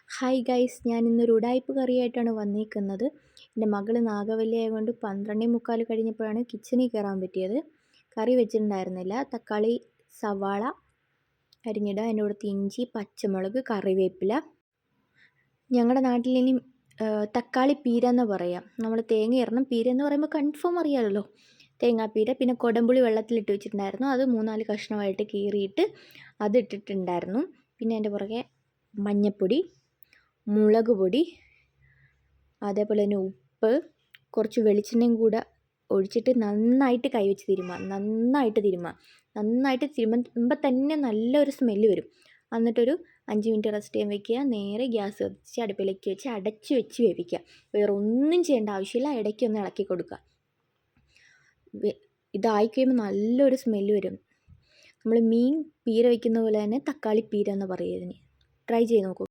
Hi guys, ഞാൻ ഇന്നൊരു ഉടായ്പ് കറിയായിട്ടാണ് വന്നിരിക്കുന്നത്. എൻ്റെ മകൾ നാഗവല്ലി ആയതുകൊണ്ട് 12:45 കഴിഞ്ഞപ്പോഴാണ് കിച്ചണിൽ കയറാൻ പറ്റിയത്. കറി വെച്ചിട്ടുണ്ടായിരുന്നില്ല. തക്കാളി, സവാള അരിഞ്ഞിടുക, അതിൻ്റെ കൂടെ ഇഞ്ചി, പച്ചമുളക്, കറിവേപ്പില. ഞങ്ങളുടെ നാട്ടിൽ ഇനി തക്കാളി പീര എന്ന് പറയാം. നമ്മൾ തേങ്ങ ഇടണം. പീര എന്ന് പറയുമ്പോൾ കൺഫേം അറിയാമല്ലോ, തേങ്ങാപ്പീര. പിന്നെ കൊടമ്പുളി വെള്ളത്തിലിട്ട് വെച്ചിട്ടുണ്ടായിരുന്നു, അത് 3-4 കഷ്ണമായിട്ട് കീറിയിട്ട് അത് ഇട്ടിട്ടുണ്ടായിരുന്നു. പിന്നെ അതിൻ്റെ പുറകെ മഞ്ഞൾപ്പൊടി, മുളക് പൊടി, അതേപോലെ തന്നെ ഉപ്പ്, കുറച്ച് വെളിച്ചെണ്ണയും കൂടെ ഒഴിച്ചിട്ട് നന്നായിട്ട് കൈവച്ച് തിരുമുക. നന്നായിട്ട് തിരുമുമ്പോൾ തന്നെ നല്ലൊരു സ്മെല്ല് വരും. എന്നിട്ടൊരു 5 മിനിറ്റ് റെസ്റ്റ് ചെയ്യാൻ വെക്കുക. നേരെ ഗ്യാസ് കത്തിച്ച് അടുപ്പിലേക്ക് വെച്ച് അടച്ച് വെച്ച് വേവിക്കുക. വേറെ ഒന്നും ചെയ്യേണ്ട ആവശ്യമില്ല. ഇടയ്ക്കൊന്ന് ഇളക്കി കൊടുക്കുക. ഇതായി കഴിയുമ്പോൾ നല്ലൊരു സ്മെല്ല് വരും. നമ്മൾ മീൻ പീര വയ്ക്കുന്ന പോലെ തന്നെ തക്കാളി പീര എന്ന് പറയുക ഇതിന്. ട്രൈ ചെയ്ത് നോക്കൂ.